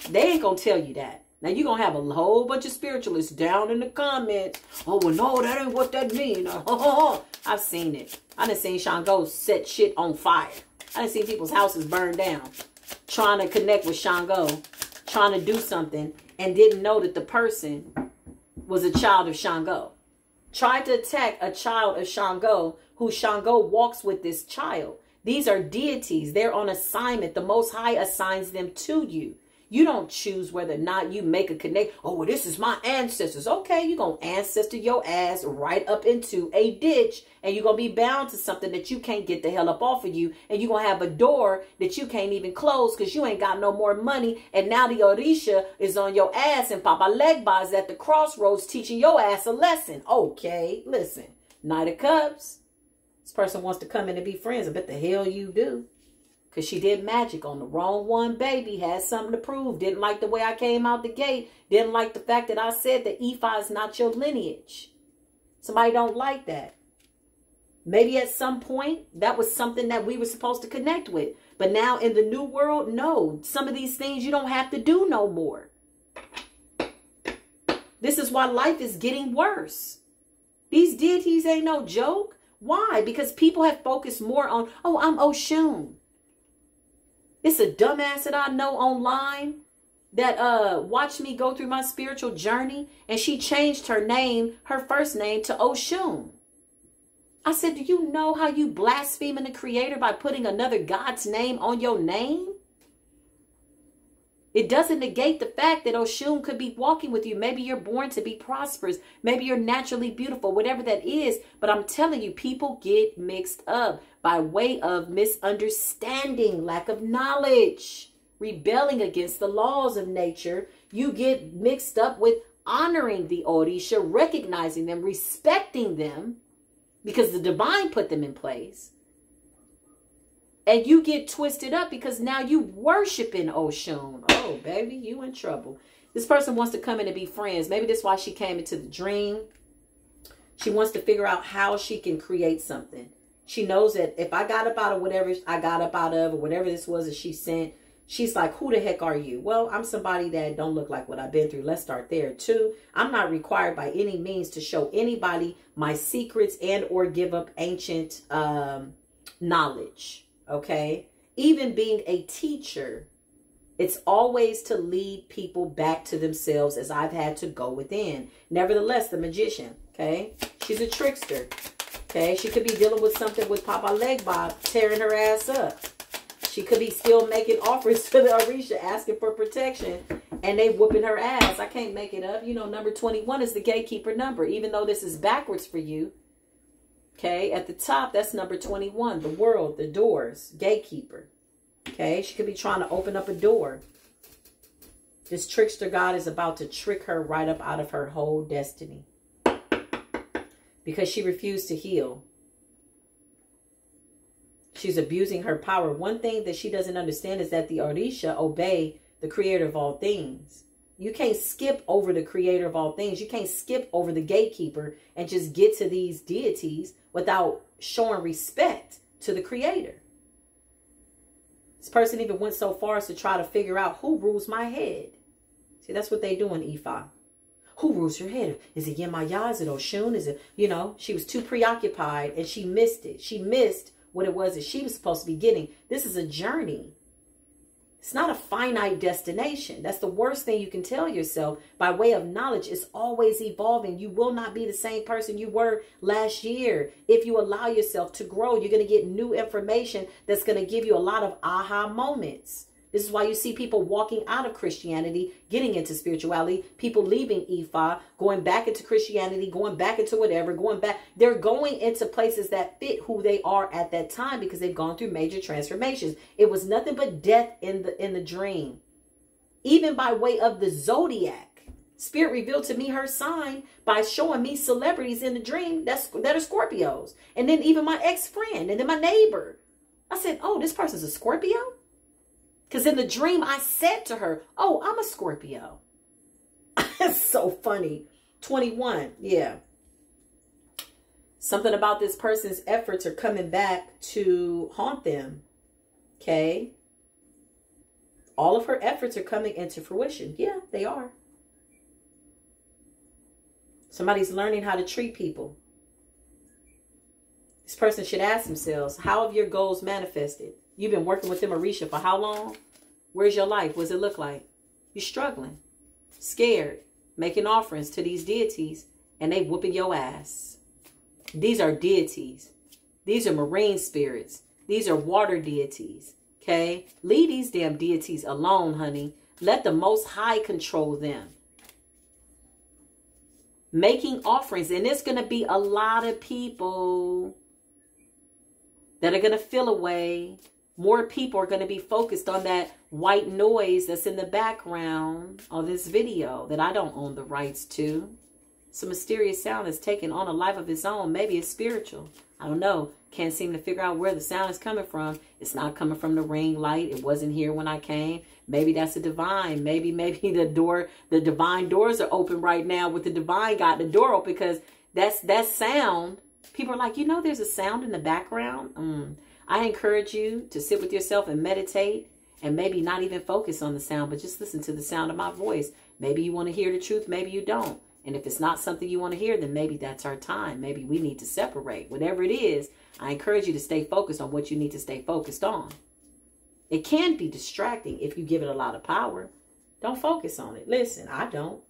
They ain't going to tell you that. Now, you're going to have a whole bunch of spiritualists down in the comments. Oh, well, no, that ain't what that means. I've seen it. I done seen Shango set shit on fire. I done seen people's houses burned down trying to connect with Shango, trying to do something, and didn't know that the person was a child of Shango. Tried to attack a child of Shango, who Shango walks with this child. These are deities. They're on assignment. The Most High assigns them to you. You don't choose whether or not you make a connect. Oh, well, this is my ancestors. Okay, you're going to ancestor your ass right up into a ditch. And you're going to be bound to something that you can't get the hell up off of you. And you're going to have a door that you can't even close because you ain't got no more money. And now the Orisha is on your ass. And Papa Legba is at the crossroads teaching your ass a lesson. Okay, listen. Knight of Cups. This person wants to come in and be friends. I bet the hell you do. Because she did magic on the wrong one, baby. Had something to prove. Didn't like the way I came out the gate. Didn't like the fact that I said that Ifa is not your lineage. Somebody don't like that. Maybe at some point, that was something that we were supposed to connect with. But now in the new world, no. Some of these things you don't have to do no more. This is why life is getting worse. These deities ain't no joke. Why? Because people have focused more on, oh, I'm Oshun. It's a dumbass that I know online that watched me go through my spiritual journey, and she changed her name, her first name, to Oshun. I said, do you know how you blaspheming the Creator by putting another God's name on your name? It doesn't negate the fact that Oshun could be walking with you. Maybe you're born to be prosperous. Maybe you're naturally beautiful, whatever that is. But I'm telling you, people get mixed up by way of misunderstanding, lack of knowledge, rebelling against the laws of nature. You get mixed up with honoring the Orisha, recognizing them, respecting them, because the divine put them in place. And you get twisted up because now you worshiping Oshun. Oh, baby, you in trouble. This person wants to come in and be friends. Maybe that's why she came into the dream. She wants to figure out how she can create something. She knows that if I got up out of whatever I got up out of, or whatever this was that she sent, she's like, who the heck are you? Well, I'm somebody that don't look like what I've been through. Let's start there. 2, I'm not required by any means to show anybody my secrets and or give up ancient knowledge. Okay. Even being a teacher, it's always to lead people back to themselves, as I've had to go within. Nevertheless, the magician, okay, she's a trickster. Okay, she could be dealing with something with Papa Leg Bob tearing her ass up. She could be still making offers to the Orisha, asking for protection, and they whooping her ass. I can't make it up. You know, number 21 is the gatekeeper number, even though this is backwards for you. Okay, at the top, that's number 21, the world, the doors, gatekeeper. Okay, she could be trying to open up a door. This trickster god is about to trick her right up out of her whole destiny, because she refused to heal. She's abusing her power. One thing that she doesn't understand is that the Orisha obey the creator of all things. You can't skip over the creator of all things. You can't skip over the gatekeeper and just get to these deities without showing respect to the creator. This person even went so far as to try to figure out who rules my head. See, that's what they do in Ifa. Who rules your head? Is it Yemaya? Is it Oshun? Is it, you know, she was too preoccupied and she missed it. She missed what it was that she was supposed to be getting. This is a journey. It's not a finite destination. That's the worst thing you can tell yourself. By way of knowledge, it's always evolving. You will not be the same person you were last year. If you allow yourself to grow, you're going to get new information that's going to give you a lot of aha moments. This is why you see people walking out of Christianity, getting into spirituality, people leaving Ifa, going back into Christianity, going back into whatever, going back. They're going into places that fit who they are at that time because they've gone through major transformations. It was nothing but death in the dream. Even by way of the zodiac, Spirit revealed to me her sign by showing me celebrities in the dream that are Scorpios. And then even my ex-friend and then my neighbor. I said, oh, this person's a Scorpio? Because in the dream, I said to her, oh, I'm a Scorpio. That's so funny. 21, yeah. Something about this person's efforts are coming back to haunt them. Okay. All of her efforts are coming into fruition. Yeah, they are. Somebody's learning how to treat people. This person should ask themselves, how have your goals manifested? You've been working with them, Orisha, for how long? Where's your life? What does it look like? You're struggling, scared, making offerings to these deities, and they whooping your ass. These are deities. These are marine spirits. These are water deities. Okay? Leave these damn deities alone, honey. Let the Most High control them. Making offerings, and there's going to be a lot of people that are going to feel away. More people are going to be focused on that white noise that's in the background on this video that I don't own the rights to. It's a mysterious sound that's taken on a life of its own. Maybe it's spiritual. I don't know. Can't seem to figure out where the sound is coming from. It's not coming from the ring light. It wasn't here when I came. Maybe that's a divine. Maybe the divine doors are open right now with the divine got the door open, because that sound. People are like, you know, there's a sound in the background. I encourage you to sit with yourself and meditate, and maybe not even focus on the sound, but just listen to the sound of my voice. Maybe you want to hear the truth. Maybe you don't. And if it's not something you want to hear, then maybe that's our time. Maybe we need to separate. Whatever it is, I encourage you to stay focused on what you need to stay focused on. It can be distracting if you give it a lot of power. Don't focus on it. Listen, I don't.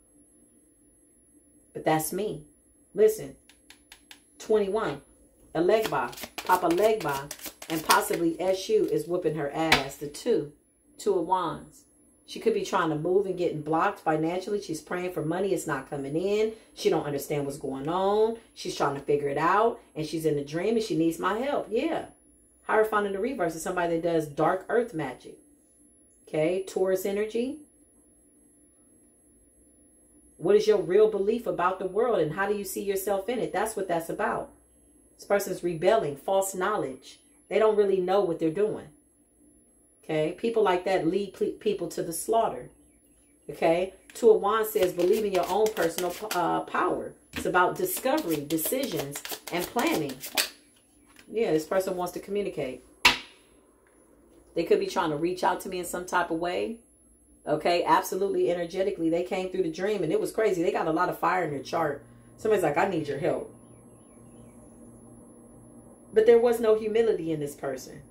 But that's me. Listen, 21, Elegba, Papa Legba, and possibly SU is whooping her ass. The two of wands. She could be trying to move and getting blocked financially. She's praying for money. It's not coming in. She don't understand what's going on. She's trying to figure it out. And she's in a dream and she needs my help. Yeah. Hierophant in the reverse is somebody that does dark earth magic. Okay. Taurus energy. What is your real belief about the world, and how do you see yourself in it? That's what that's about. This person's rebelling, false knowledge. They don't really know what they're doing. Okay, people like that lead people to the slaughter. Okay, Two of Wands says believe in your own personal power. It's about discovery, decisions, and planning. Yeah, this person wants to communicate. They could be trying to reach out to me in some type of way. Okay, absolutely, energetically. They came through the dream and it was crazy. They got a lot of fire in their chart. Somebody's like, I need your help. But there was no humility in this person.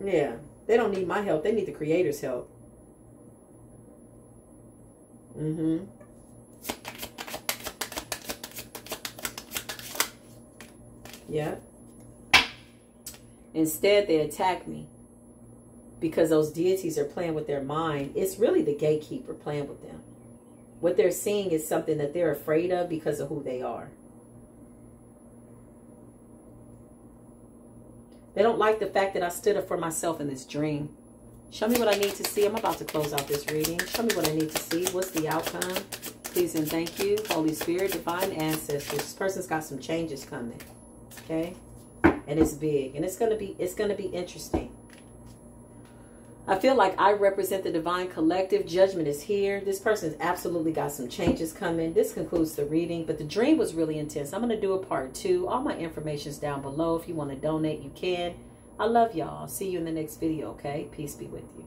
Yeah, they don't need my help. They need the Creator's help. Yeah. Instead, they attack me because those deities are playing with their mind. It's really the gatekeeper playing with them. What they're seeing is something that they're afraid of because of who they are. They don't like the fact that I stood up for myself in this dream. Show me what I need to see. I'm about to close out this reading. Show me what I need to see. What's the outcome? Please and thank you. Holy Spirit, divine ancestors. This person's got some changes coming. Okay? And it's big. And it's gonna be interesting. I feel like I represent the divine collective. Judgment is here. This person's absolutely got some changes coming. This concludes the reading, but the dream was really intense. I'm going to do a part 2. All my information's down below. If you want to donate, you can. I love y'all. I'll see you in the next video, okay? Peace be with you.